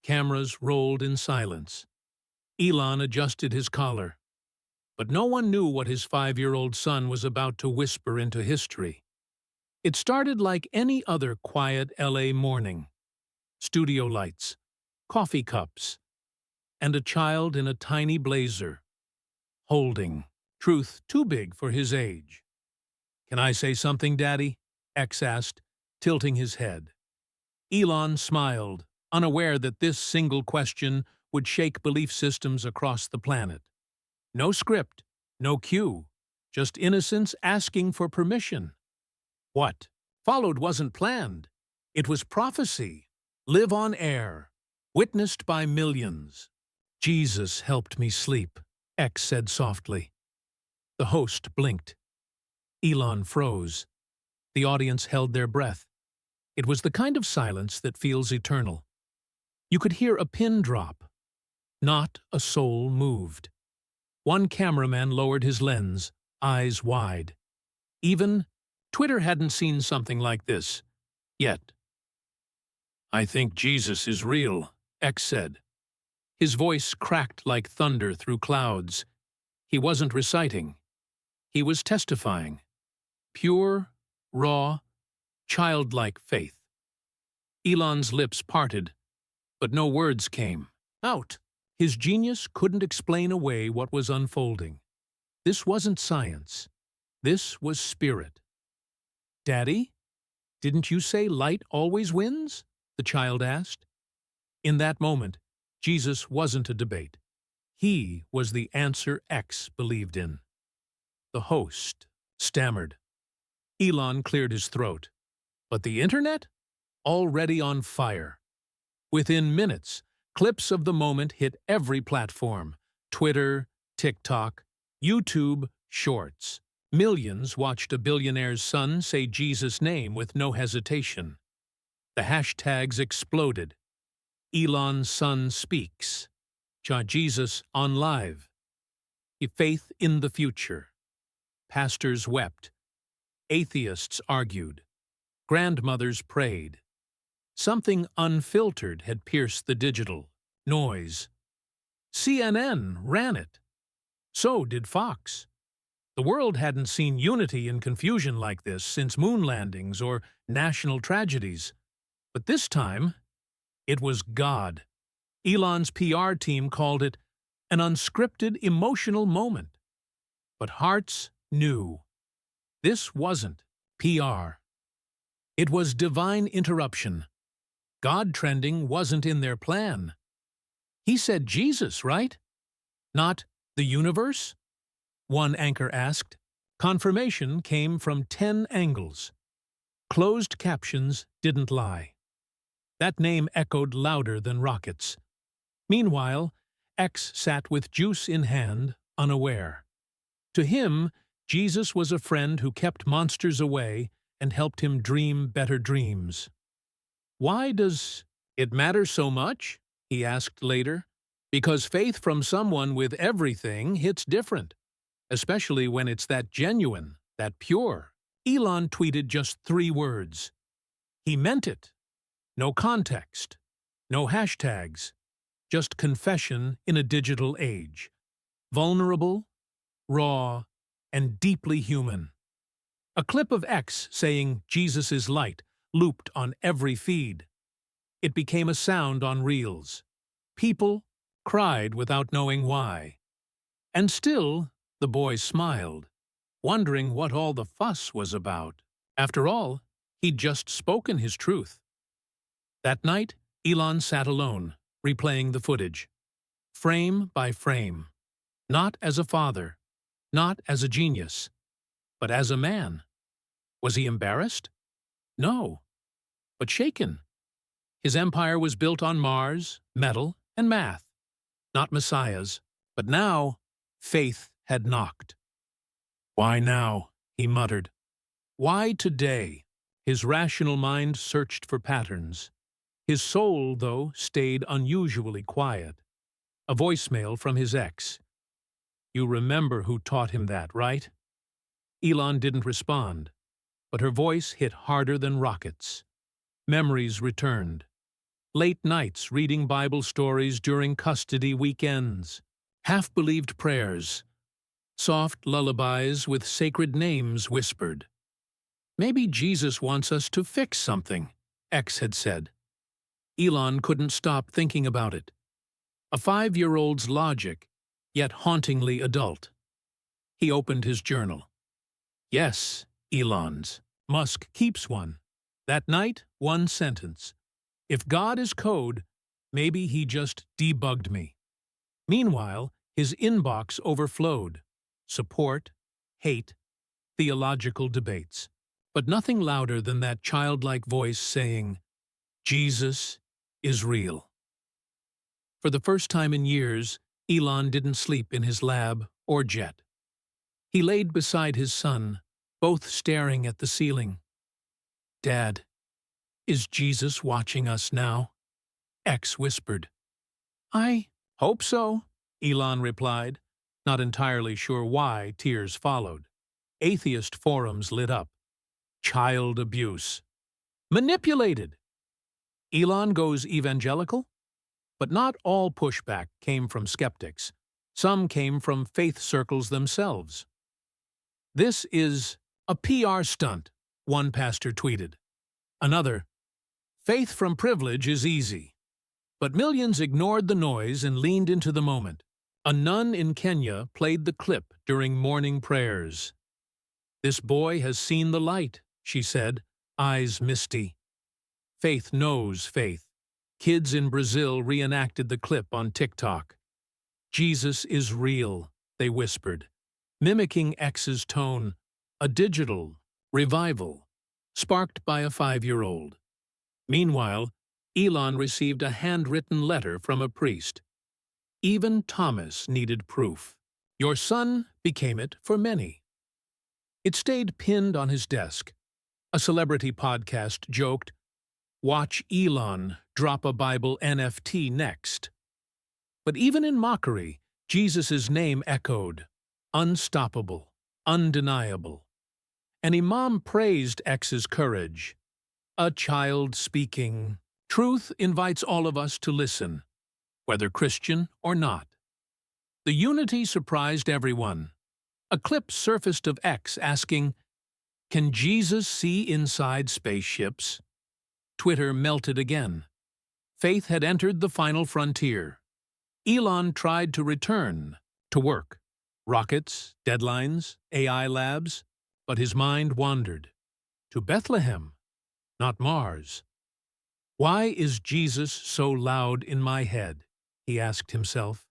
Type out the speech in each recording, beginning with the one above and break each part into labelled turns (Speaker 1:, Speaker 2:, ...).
Speaker 1: Cameras rolled in silence. Elon adjusted his collar. But no one knew what his 5-year-old son was about to whisper into history. It started like any other quiet LA morning. Studio lights, coffee cups, and a child in a tiny blazer, holding truth too big for his age. "Can I say something, Daddy?" X asked, tilting his head. Elon smiled, unaware that this single question would shake belief systems across the planet. No script, no cue, just innocence asking for permission. What followed wasn't planned. It was prophecy, live on air, witnessed by millions. "Jesus helped me sleep," X said softly. The host blinked. Elon froze. The audience held their breath. It was the kind of silence that feels eternal. You could hear a pin drop. Not a soul moved. One cameraman lowered his lens, eyes wide. Even Twitter hadn't seen something like this yet. "I think Jesus is real," X said. His voice cracked like thunder through clouds. He wasn't reciting. He was testifying. Pure, raw, childlike faith. Elon's lips parted, but no words came out. His genius couldn't explain away what was unfolding. This wasn't science. This was spirit. "Daddy, didn't you say light always wins?" the child asked. In that moment, Jesus wasn't a debate. He was the answer X believed in. The host stammered. Elon cleared his throat. But the internet? Already on fire. Within minutes, clips of the moment hit every platform: Twitter, TikTok, YouTube, Shorts. Millions watched a billionaire's son say Jesus' name with no hesitation. The hashtags exploded. Elon's son speaks. Jesus on live. Faith in the future. Pastors wept. Atheists argued. Grandmothers prayed. Something unfiltered had pierced the digital noise. CNN ran it. So did Fox. The world hadn't seen unity and confusion like this since moon landings or national tragedies. But this time, it was God. Elon's PR team called it an unscripted emotional moment. But hearts knew. This wasn't PR. It was divine interruption. God trending wasn't in their plan. He said Jesus, right? Not the universe? One anchor asked. Confirmation came from 10 angles. Closed captions didn't lie. That name echoed louder than rockets. Meanwhile, X sat with juice in hand, unaware. To him, Jesus was a friend who kept monsters away and helped him dream better dreams. "Why does it matter so much?" he asked later. "Because faith from someone with everything hits different, especially when it's that genuine, that pure." Elon tweeted just 3 words. He meant it. No context, no hashtags, just confession in a digital age. Vulnerable, raw, and deeply human. A clip of X saying Jesus is light looped on every feed. It became a sound on reels. People cried without knowing why. And still, the boy smiled, wondering what all the fuss was about. After all, he'd just spoken his truth. That night, Elon sat alone, replaying the footage, frame by frame. Not as a father, not as a genius, but as a man. Was he embarrassed? No, but shaken. His empire was built on Mars, metal, and math. Not messiahs, but now faith had knocked. "Why now?" he muttered. Why today? His rational mind searched for patterns. His soul, though, stayed unusually quiet. A voicemail from his ex. "You remember who taught him that, right?" Elon didn't respond, but her voice hit harder than rockets. Memories returned. late nights reading Bible stories during custody weekends, half-believed prayers, soft lullabies with sacred names whispered. Maybe Jesus wants us to fix something, X had said. Elon couldn't stop thinking about it. A 5-year-old's logic, yet hauntingly adult. He opened his journal. Yes, Elon's. Musk keeps one. That night, one sentence. If God is code, maybe he just debugged me. Meanwhile, his inbox overflowed. Support, hate, theological debates. But nothing louder than that childlike voice saying, Jesus is real. For the first time in years, Elon didn't sleep in his lab or jet. He laid beside his son, both staring at the ceiling. Dad, is Jesus watching us now? X whispered. I hope so, Elon replied, not entirely sure why tears followed. Atheist forums lit up. Child abuse. Manipulated. Elon goes evangelical? But not all pushback came from skeptics. Some came from faith circles themselves. This is a PR stunt, one pastor tweeted. Another, faith from privilege is easy. But millions ignored the noise and leaned into the moment. A nun in Kenya played the clip during morning prayers. This boy has seen the light, she said, eyes misty. Faith knows faith. Kids in Brazil reenacted the clip on TikTok. Jesus is real, they whispered, mimicking X's tone, a digital revival, sparked by a 5-year-old. Meanwhile, Elon received a handwritten letter from a priest. Even Thomas needed proof. Your son became it for many. It stayed pinned on his desk. A celebrity podcast joked, watch Elon drop a Bible NFT next. But even in mockery, Jesus' name echoed, unstoppable, undeniable. An imam praised X's courage. A child speaking. Truth invites all of us to listen, whether Christian or not. The unity surprised everyone. A clip surfaced of X asking, can Jesus see inside spaceships? Twitter melted again. Faith had entered the final frontier. Elon tried to return to work. Rockets, deadlines, AI labs, but his mind wandered. To Bethlehem, not Mars. Why is Jesus so loud in my head? He asked himself.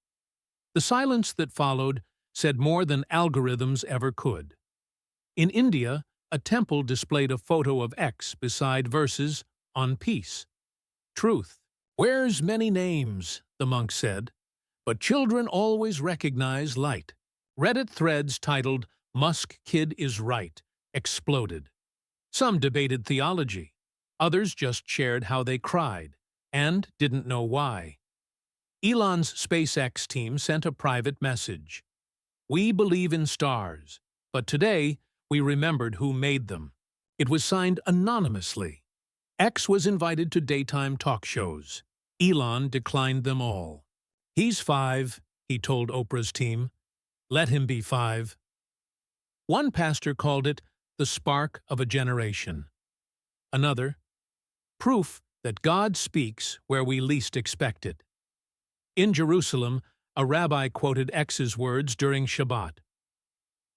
Speaker 1: The silence that followed said more than algorithms ever could. In India, a temple displayed a photo of X beside verses on peace. Truth wears many names, the monk said, but children always recognize light. Reddit threads titled, Musk Kid is Right, exploded. Some debated theology. Others just shared how they cried, and didn't know why. Elon's SpaceX team sent a private message. We believe in stars, but today we remembered who made them. It was signed anonymously. X was invited to daytime talk shows. Elon declined them all. He's 5, he told Oprah's team. Let him be 5. One pastor called it the spark of a generation. Another, proof that God speaks where we least expect it. In Jerusalem, a rabbi quoted X's words during Shabbat.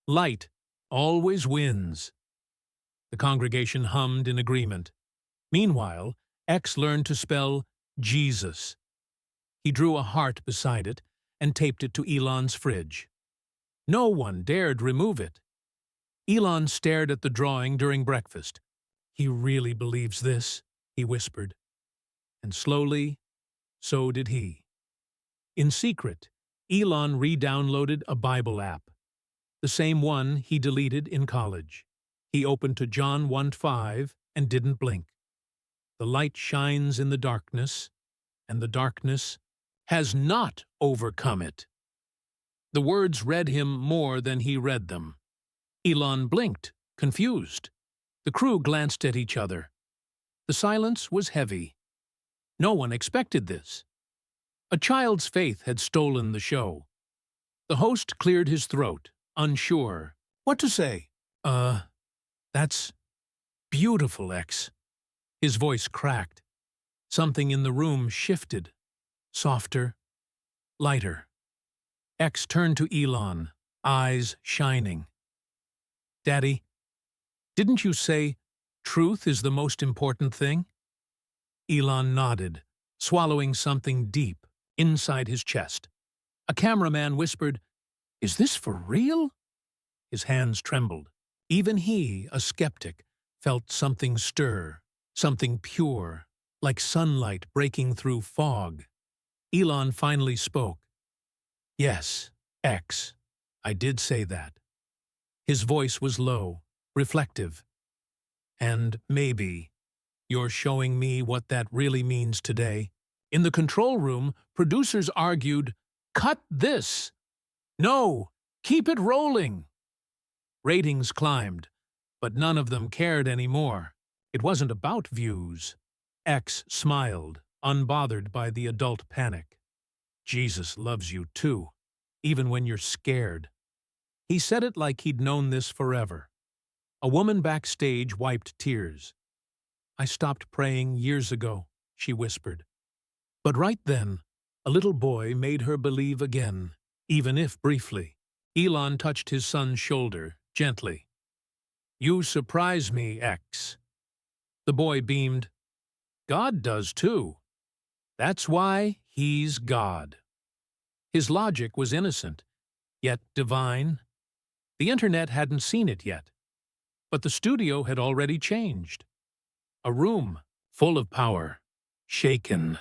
Speaker 1: Light always wins. The congregation hummed in agreement. Meanwhile, X learned to spell Jesus. He drew a heart beside it and taped it to Elon's fridge. No one dared remove it. Elon stared at the drawing during breakfast. He really believes this, he whispered. And slowly, so did he. In secret, Elon re-downloaded a Bible app, the same one he deleted in college. He opened to John 1:5 and didn't blink. The light shines in the darkness, and the darkness has not overcome it. The words read him more than he read them. Elon blinked, confused. The crew glanced at each other. The silence was heavy. No one expected this. A child's faith had stolen the show. The host cleared his throat, unsure. What to say? That's beautiful, X. His voice cracked. Something in the room shifted. Softer, lighter. X turned to Elon, eyes shining. Daddy, didn't you say truth is the most important thing? Elon nodded, swallowing something deep inside his chest. A cameraman whispered, "Is this for real?" His hands trembled. Even he, a skeptic, felt something stir, something pure, like sunlight breaking through fog. Elon finally spoke. Yes, X, I did say that. His voice was low, reflective. And maybe you're showing me what that really means today. In the control room, producers argued, "Cut this!" "No, keep it rolling!" Ratings climbed, but none of them cared anymore. It wasn't about views. X smiled, unbothered by the adult panic. Jesus loves you too, even when you're scared. He said it like he'd known this forever. A woman backstage wiped tears. "I stopped praying years ago," she whispered. But right then, a little boy made her believe again, even if briefly. Elon touched his son's shoulder, gently. "You surprise me, X." The boy beamed. "God does too. That's why he's God." His logic was innocent, yet divine. The internet hadn't seen it yet. But the studio had already changed. A room full of power, shaken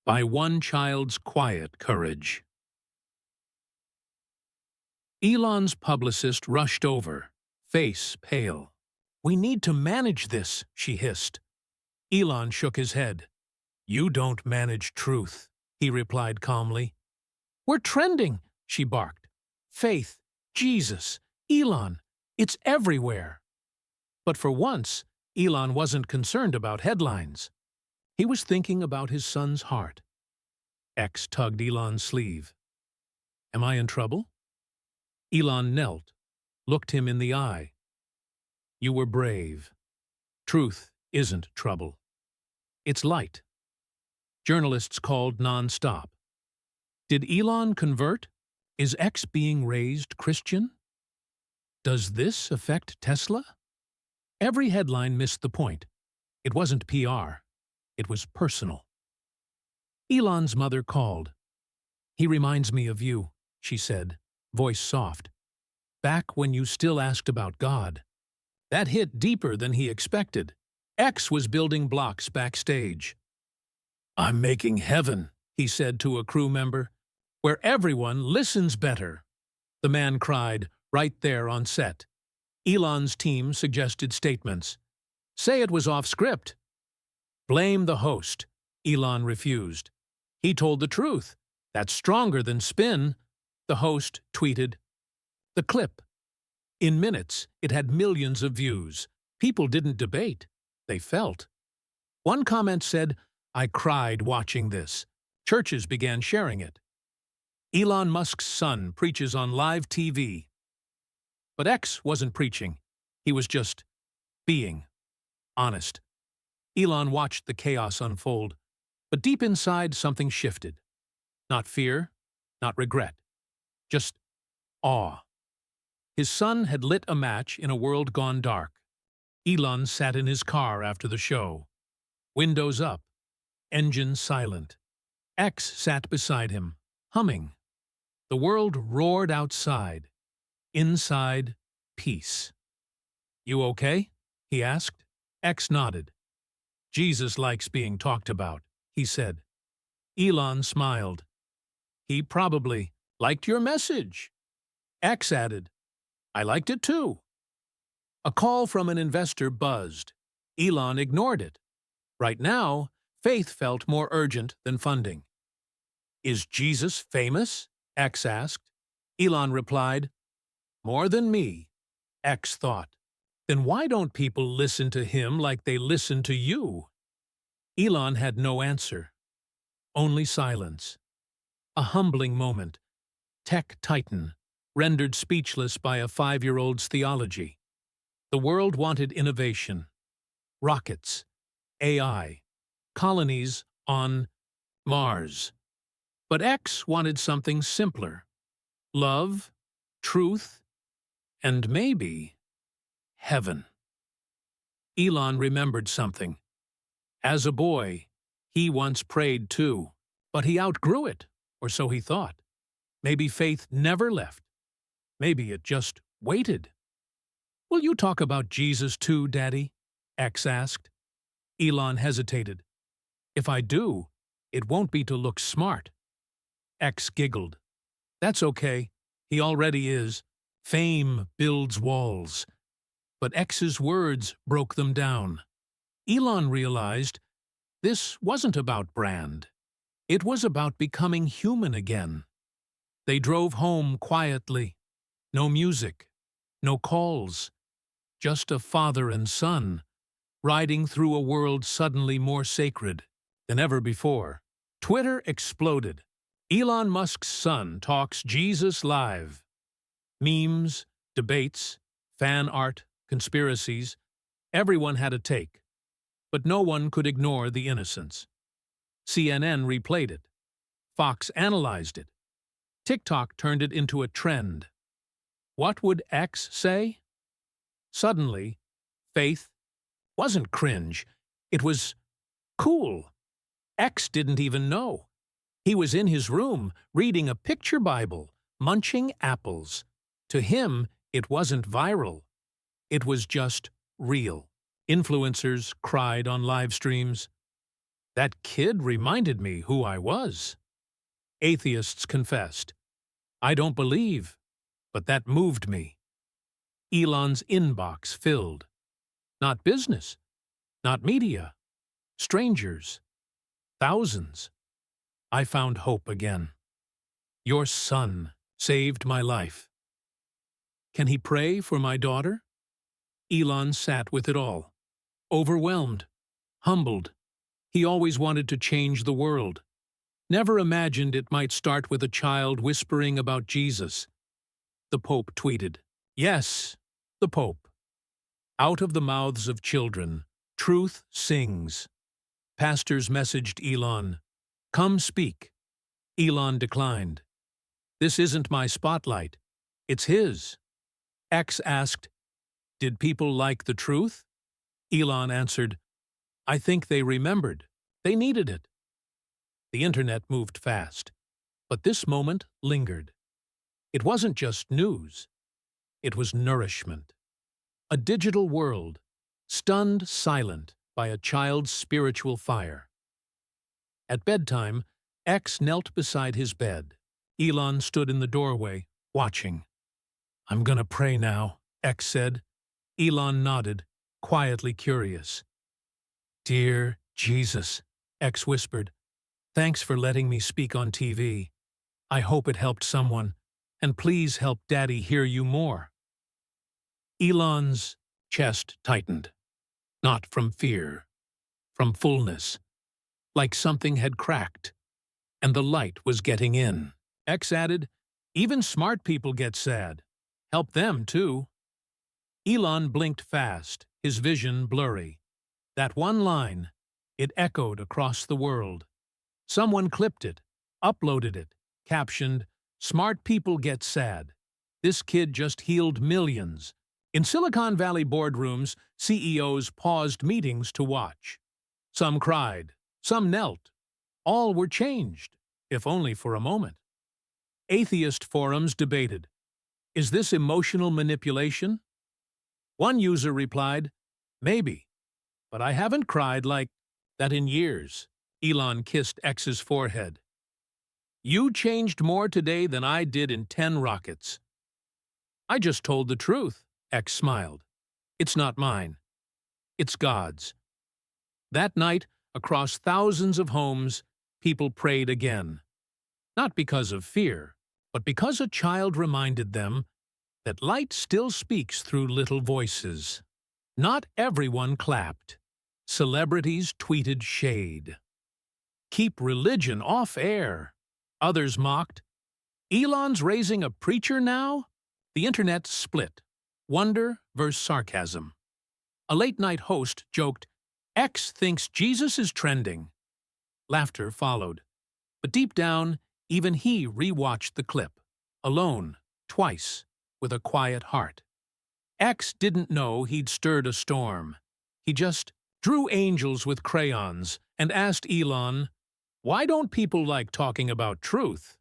Speaker 1: by one child's quiet courage. Elon's publicist rushed over, face pale. "We need to manage this," she hissed. Elon shook his head. "You don't manage truth," he replied calmly. "We're trending," she barked. "Faith, Jesus, Elon, it's everywhere." But for once, Elon wasn't concerned about headlines. He was thinking about his son's heart. X tugged Elon's sleeve. "Am I in trouble?" Elon knelt, looked him in the eye. "You were brave. Truth isn't trouble. It's light." Journalists called non-stop. Did Elon convert? Is X being raised Christian? Does this affect Tesla? Every headline missed the point. It wasn't PR. It was personal. Elon's mother called. "He reminds me of you," she said, voice soft. "Back when you still asked about God." That hit deeper than he expected. X was building blocks backstage. "I'm making heaven," he said to a crew member, "where everyone listens better." The man cried, right there on set. Elon's team suggested statements. Say it was off script. Blame the host. Elon refused. He told the truth. That's stronger than spin. The host tweeted. The clip. In minutes, it had millions of views. People didn't debate. They felt. One comment said, "I cried watching this." Churches began sharing it. Elon Musk's son preaches on live TV. But X wasn't preaching. He was just being honest. Elon watched the chaos unfold, but deep inside something shifted. Not fear, not regret, just awe. His son had lit a match in a world gone dark. Elon sat in his car after the show. Windows up, engine silent. X sat beside him, humming. The world roared outside. Inside, peace. "You okay?" he asked. X nodded. "Jesus likes being talked about," he said. Elon smiled. "He probably liked your message." X added, "I liked it too." A call from an investor buzzed. Elon ignored it. Right now, faith felt more urgent than funding. "Is Jesus famous?" X asked. Elon replied, "More than me." X thought. Then why don't people listen to him like they listen to you? Elon had no answer, only silence. A humbling moment. Tech titan, rendered speechless by a 5-year-old's theology. The world wanted innovation. Rockets, AI, colonies on Mars. But X wanted something simpler. Love, truth, and maybe heaven. Elon remembered something. As a boy, he once prayed too, but he outgrew it, or so he thought. Maybe faith never left. Maybe it just waited. "Will you talk about Jesus too, Daddy?" X asked. Elon hesitated. "If I do, it won't be to look smart." X giggled. "That's okay. He already is. Fame builds walls." But X's words broke them down. Elon realized this wasn't about brand. It was about becoming human again. They drove home quietly. No music, no calls. Just a father and son, riding through a world suddenly more sacred than ever before. Twitter exploded. Elon Musk's son talks Jesus live. Memes, debates, fan art, conspiracies. Everyone had a take. But no one could ignore the innocence. CNN replayed it. Fox analyzed it. TikTok turned it into a trend. What would X say? Suddenly, faith wasn't cringe. It was cool. X didn't even know. He was in his room, reading a picture Bible, munching apples. To him, it wasn't viral. It was just real. Influencers cried on live streams. "That kid reminded me who I was." Atheists confessed. "I don't believe, but that moved me." Elon's inbox filled. Not business, not media, strangers, thousands. "I found hope again. Your son saved my life. Can he pray for my daughter?" Elon sat with it all. Overwhelmed, humbled. He always wanted to change the world. Never imagined it might start with a child whispering about Jesus. The Pope tweeted. Yes, the Pope. Out of the mouths of children, truth sings. Pastors messaged Elon. Come speak. Elon declined. This isn't my spotlight. It's his. X asked, did people like the truth? Elon answered, I think they remembered. They needed it. The internet moved fast, but this moment lingered. It wasn't just news. It was nourishment. A digital world, stunned silent by a child's spiritual fire. At bedtime, X knelt beside his bed. Elon stood in the doorway, watching. I'm gonna pray now, X said. Elon nodded, quietly curious. Dear Jesus, X whispered, thanks for letting me speak on TV. I hope it helped someone, and please help Daddy hear you more. Elon's chest tightened, not from fear, from fullness, like something had cracked, and the light was getting in. X added, even smart people get sad. Help them, too. Elon blinked fast, his vision blurry. That one line, it echoed across the world. Someone clipped it, uploaded it, captioned, Smart people get sad. This kid just healed millions. In Silicon Valley boardrooms, CEOs paused meetings to watch. Some cried, some knelt. All were changed, if only for a moment. Atheist forums debated. Is this emotional manipulation? One user replied, maybe, but I haven't cried like that in years. Elon kissed X's forehead. You changed more today than I did in 10 rockets. I just told the truth, X smiled. It's not mine. It's God's. That night, across thousands of homes, people prayed again. Not because of fear, but because a child reminded them that light still speaks through little voices. Not everyone clapped. Celebrities tweeted shade. Keep religion off air. Others mocked. Elon's raising a preacher now? The internet split. Wonder versus sarcasm. A late-night host joked, X thinks Jesus is trending. Laughter followed. But deep down, even he rewatched the clip. Alone, twice, with a quiet heart. X didn't know he'd stirred a storm. He just drew angels with crayons and asked Elon, why don't people like talking about truth?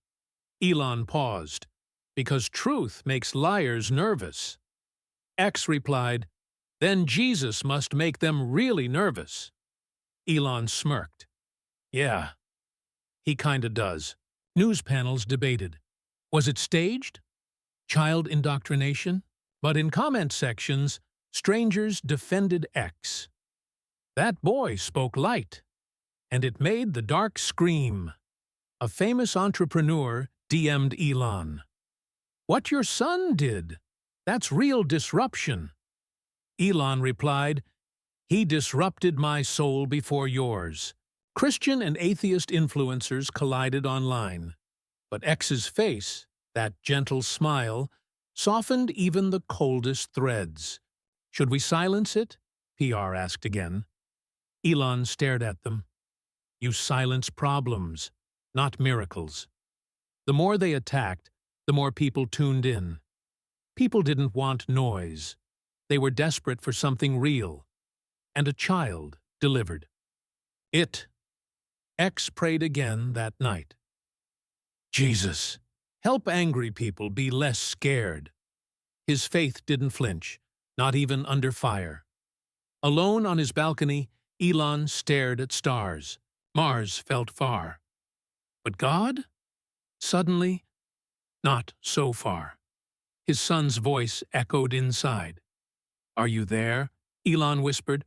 Speaker 1: Elon paused, because truth makes liars nervous. X replied, then Jesus must make them really nervous. Elon smirked. Yeah, he kinda does. News panels debated. Was it staged? Child indoctrination? But in comment sections, strangers defended X. That boy spoke light, and it made the dark scream. A famous entrepreneur DM'd Elon. What your son did? That's real disruption. Elon replied, he disrupted my soul before yours. Christian and atheist influencers collided online. But X's face, that gentle smile, softened even the coldest threads. Should we silence it? PR asked again. Elon stared at them. You silence problems, not miracles. The more they attacked, the more people tuned in. People didn't want noise. They were desperate for something real. And a child delivered. X prayed again that night. Jesus, help angry people be less scared. His faith didn't flinch, not even under fire. Alone on his balcony, Elon stared at stars. Mars felt far. But God? Suddenly, not so far. His son's voice echoed inside. Are you there? Elon whispered.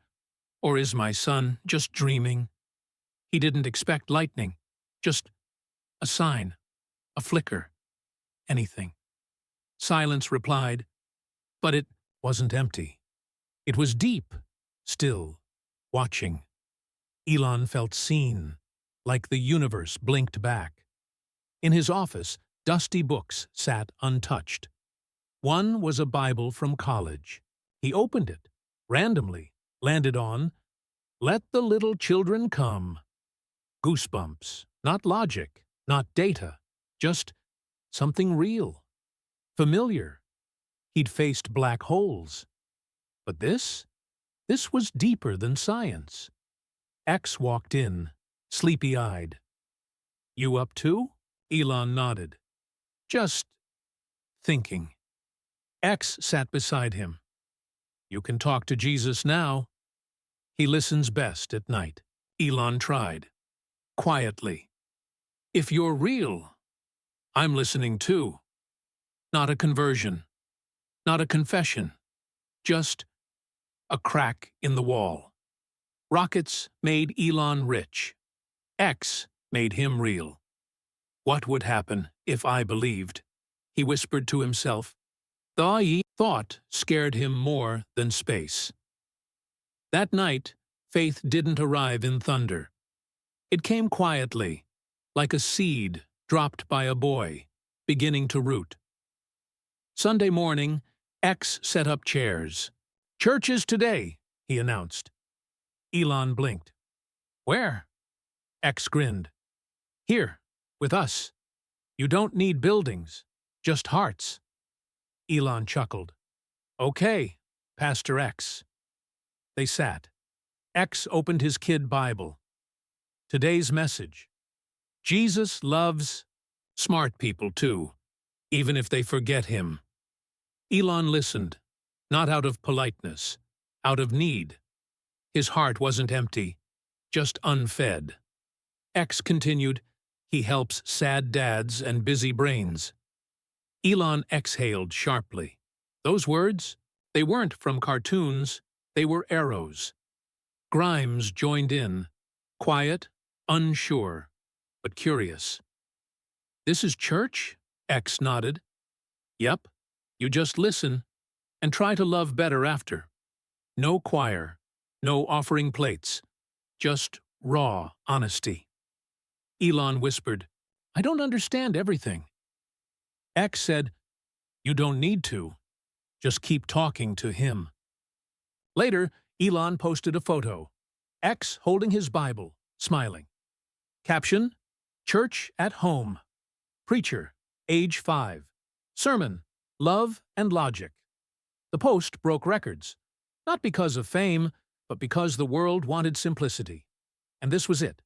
Speaker 1: Or is my son just dreaming? He didn't expect lightning, just a sign, a flicker, anything. Silence replied, but it wasn't empty. It was deep, still, watching. Elon felt seen, like the universe blinked back. In his office, dusty books sat untouched. One was a Bible from college. He opened it, randomly, landed on, Let the little children come. Goosebumps, not logic, not data, just something real, familiar. He'd faced black holes. But this was deeper than science. X walked in, sleepy-eyed. You up too? Elon nodded. Just thinking. X sat beside him. You can talk to Jesus now. He listens best at night. Elon tried. Quietly. If you're real, I'm listening too. Not a conversion. Not a confession. Just a crack in the wall. Rockets made Elon rich. X made him real. What would happen if I believed? He whispered to himself. Thought scared him more than space. That night, faith didn't arrive in thunder. It came quietly, like a seed dropped by a boy, beginning to root. Sunday morning, X set up chairs. Church is today, he announced. Elon blinked. Where? X grinned. Here, with us. You don't need buildings, just hearts. Elon chuckled. Okay, Pastor X. They sat. X opened his kid Bible. Today's message. Jesus loves smart people too, even if they forget him. Elon listened, not out of politeness, out of need. His heart wasn't empty, just unfed. X continued, he helps sad dads and busy brains. Elon exhaled sharply. Those words, they weren't from cartoons, they were arrows. Grimes joined in, quiet, unsure, but curious. This is church? X nodded. Yep, you just listen, and try to love better after. No choir, No offering plates. Just raw honesty. Elon whispered, I don't understand everything. X said, you don't need to. Just keep talking to him. Later, Elon posted a photo. X holding his Bible, smiling. Caption, Church at Home. Preacher, age 5. Sermon, Love and Logic. The post broke records, not because of fame, but because the world wanted simplicity. And this was it.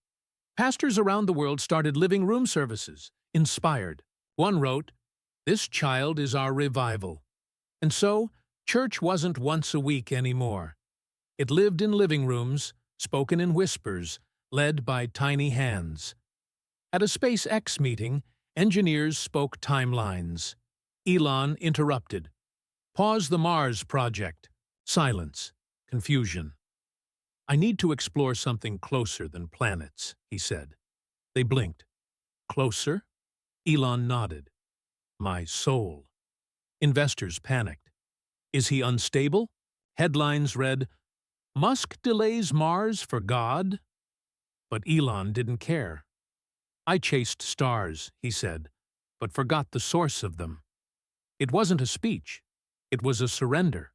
Speaker 1: Pastors around the world started living room services, inspired. One wrote, this child is our revival. And so, church wasn't once a week anymore. It lived in living rooms, spoken in whispers, led by tiny hands. At a SpaceX meeting, engineers spoke timelines. Elon interrupted. Pause the Mars project. Silence. Confusion. I need to explore something closer than planets, he said. They blinked. Closer? Elon nodded. My soul. Investors panicked. Is he unstable? Headlines read, Musk delays Mars for God? But Elon didn't care. I chased stars, he said, but forgot the source of them. It wasn't a speech. It was a surrender.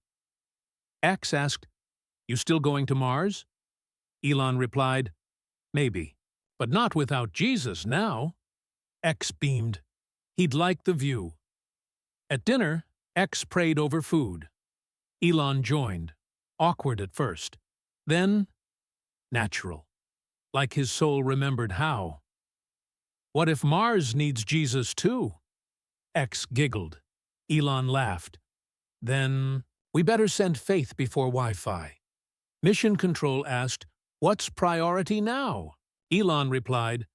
Speaker 1: X asked, you still going to Mars? Elon replied, maybe, but not without Jesus now. X beamed. He'd like the view. At dinner, X prayed over food. Elon joined, awkward at first, then natural, like his soul remembered how. What if Mars needs Jesus too? X giggled. Elon laughed. Then we better send faith before Wi-Fi. Mission Control asked, what's priority now? Elon replied,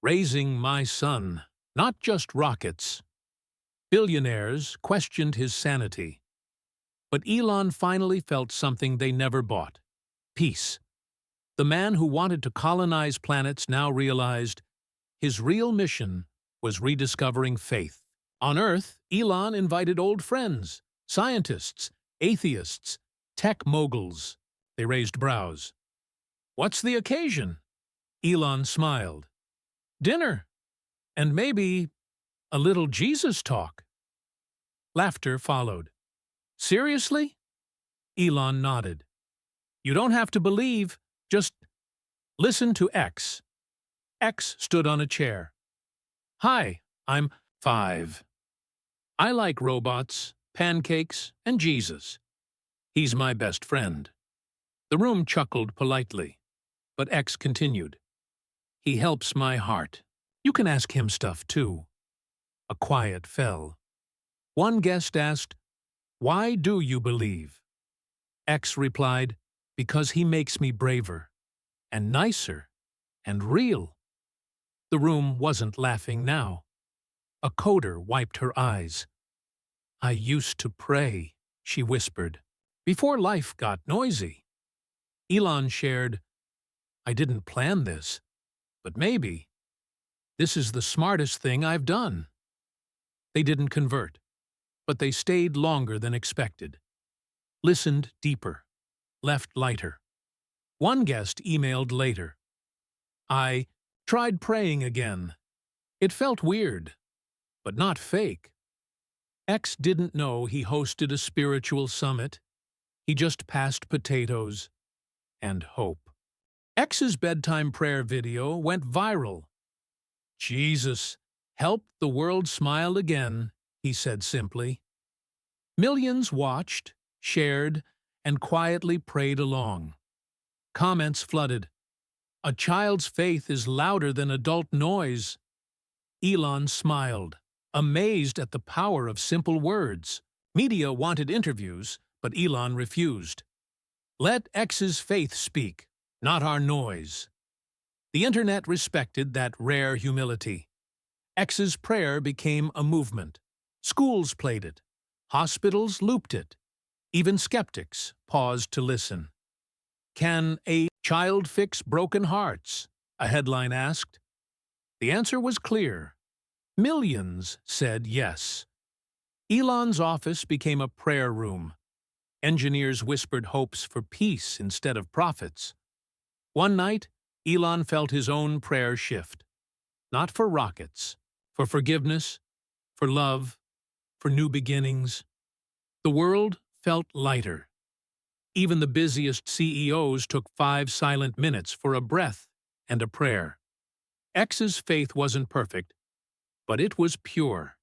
Speaker 1: raising my son, not just rockets. Billionaires questioned his sanity. But Elon finally felt something they never bought. Peace. The man who wanted to colonize planets now realized his real mission was rediscovering faith. On Earth, Elon invited old friends, scientists, atheists, tech moguls. They raised brows. What's the occasion? Elon smiled. Dinner. And maybe a little Jesus talk. Laughter followed. Seriously? Elon nodded. You don't have to believe, just listen to X. X stood on a chair. Hi, I'm 5. I like robots, pancakes, and Jesus. He's my best friend. The room chuckled politely, but X continued. He helps my heart. You can ask him stuff too. A quiet fell. One guest asked, why do you believe? X replied, because he makes me braver, and nicer, and real. The room wasn't laughing now. A coder wiped her eyes. I used to pray, she whispered, before life got noisy. Elon shared, I didn't plan this, but maybe. This is the smartest thing I've done. They didn't convert, but they stayed longer than expected. Listened deeper, left lighter. One guest emailed later. I tried praying again. It felt weird, but not fake. X didn't know he hosted a spiritual summit. He just passed potatoes and hope. X's bedtime prayer video went viral. Jesus, help the world smile again, he said simply. Millions watched, shared, and quietly prayed along. Comments flooded. A child's faith is louder than adult noise. Elon smiled, amazed at the power of simple words. Media wanted interviews, but Elon refused. Let X's faith speak, not our noise. The internet respected that rare humility. X's prayer became a movement. Schools played it. Hospitals looped it. Even skeptics paused to listen. Can a child fix broken hearts? A headline asked. The answer was clear. Millions said yes. Elon's office became a prayer room. Engineers whispered hopes for peace instead of profits. One night, Elon felt his own prayer shift. Not for rockets, for forgiveness, for love, for new beginnings. The world felt lighter. Even the busiest CEOs took 5 silent minutes for a breath and a prayer. X's faith wasn't perfect, but it was pure.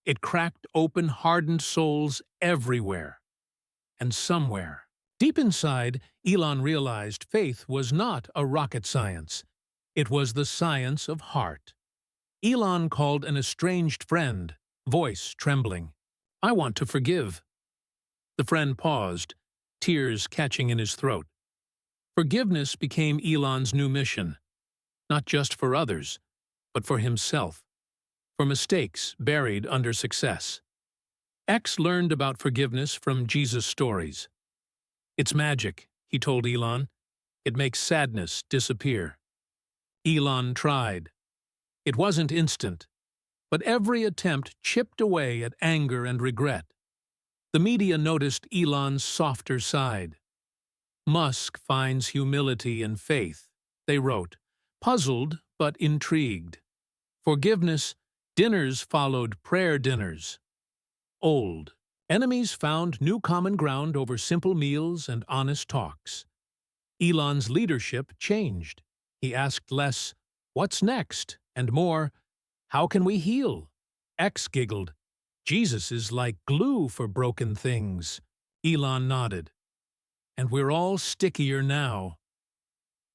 Speaker 1: It cracked open hardened souls everywhere. And somewhere, deep inside, Elon realized faith was not a rocket science. It was the science of heart. Elon called an estranged friend, voice trembling. "I want to forgive." The friend paused, tears catching in his throat. Forgiveness became Elon's new mission, not just for others, but for himself, for mistakes buried under success. X learned about forgiveness from Jesus' stories. "It's magic," he told Elon. "It makes sadness disappear." Elon tried. It wasn't instant, but every attempt chipped away at anger and regret. The media noticed Elon's softer side. "Musk finds humility in faith," they wrote, puzzled but intrigued. Forgiveness, dinners followed prayer dinners. Old enemies found new common ground over simple meals and honest talks. Elon's leadership changed. He asked less, "What's next?" and more, "How can we heal?" X giggled. "Jesus is like glue for broken things." Elon nodded. "And we're all stickier now."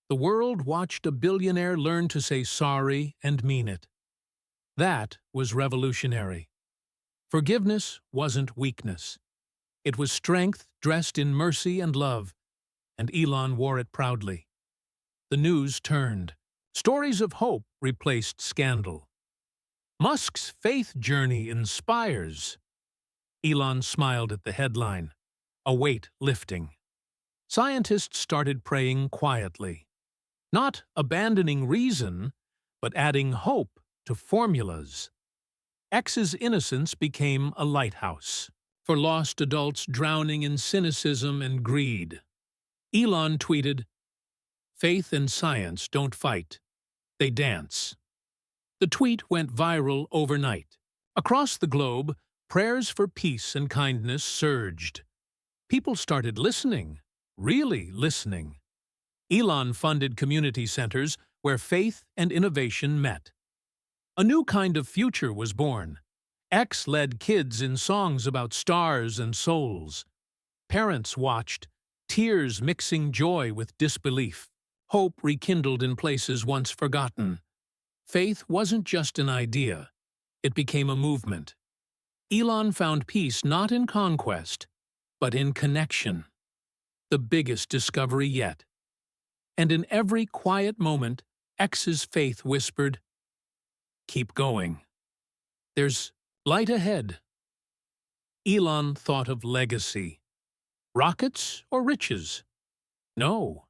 Speaker 1: The world watched a billionaire learn to say sorry and mean it. That was revolutionary. Forgiveness wasn't weakness. It was strength dressed in mercy and love, and Elon wore it proudly. The news turned. Stories of hope replaced scandal. "Musk's faith journey inspires." Elon smiled at the headline, a weight lifting. Scientists started praying quietly, not abandoning reason, but adding hope to formulas. X's innocence became a lighthouse for lost adults drowning in cynicism and greed. Elon tweeted, "Faith and science don't fight, they dance." The tweet went viral overnight. Across the globe, prayers for peace and kindness surged. People started listening, really listening. Elon funded community centers where faith and innovation met. A new kind of future was born. X led kids in songs about stars and souls. Parents watched, tears mixing joy with disbelief. Hope rekindled in places once forgotten. Faith wasn't just an idea. It became a movement. Elon found peace not in conquest, but in connection. The biggest discovery yet. And in every quiet moment, X's faith whispered, "Keep going. There's light ahead." Elon thought of legacy. Rockets or riches? No.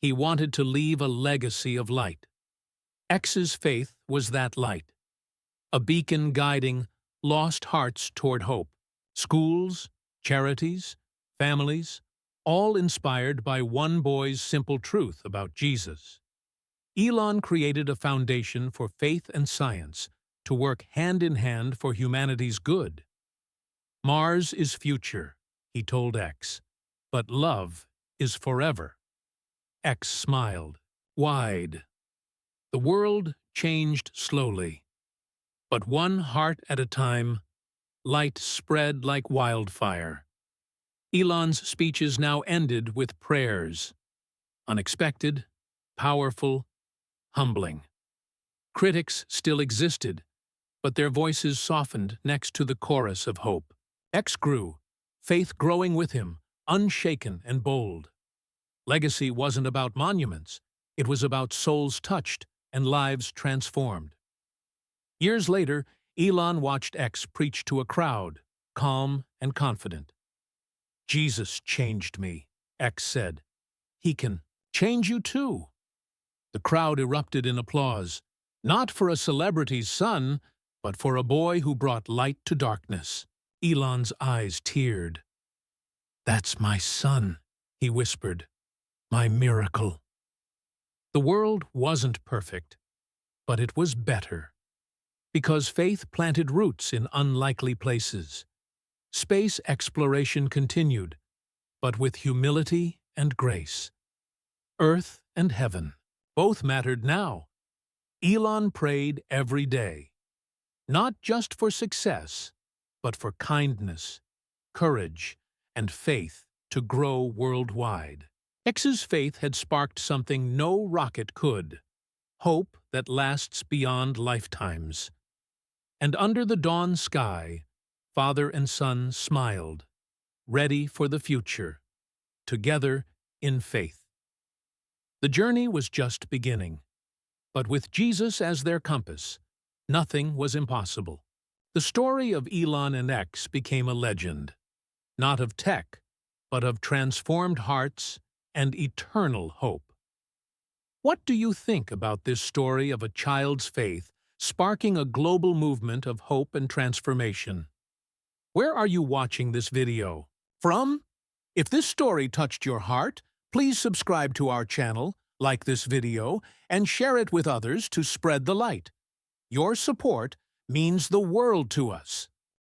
Speaker 1: He wanted to leave a legacy of light. X's faith was that light. A beacon guiding lost hearts toward hope. Schools, charities, families, all inspired by one boy's simple truth about Jesus. Elon created a foundation for faith and science to work hand in hand for humanity's good. "Mars is future," he told X, "but love is forever." X smiled, wide. The world changed slowly, but one heart at a time, light spread like wildfire. Elon's speeches now ended with prayers. Unexpected, powerful, humbling. Critics still existed, but their voices softened next to the chorus of hope. X grew, faith growing with him, unshaken and bold. Legacy wasn't about monuments, it was about souls touched and lives transformed. Years later, Elon watched X preach to a crowd, calm and confident. "Jesus changed me," X said. "He can change you too." The crowd erupted in applause, not for a celebrity's son, but for a boy who brought light to darkness. Elon's eyes teared. "That's my son," he whispered, "my miracle." The world wasn't perfect, but it was better. Because faith planted roots in unlikely places. Space exploration continued, but with humility and grace. Earth and heaven both mattered now. Elon prayed every day, not just for success, but for kindness, courage, and faith to grow worldwide. X's faith had sparked something no rocket could, hope that lasts beyond lifetimes. And under the dawn sky, father and son smiled, ready for the future, together in faith. The journey was just beginning, but with Jesus as their compass, nothing was impossible. The story of Elon and X became a legend, not of tech, but of transformed hearts and eternal hope. What do you think about this story of a child's faith sparking a global movement of hope and transformation? Where are you watching this video from? If this story touched your heart, please subscribe to our channel, like this video, and share it with others to spread the light. Your support means the world to us.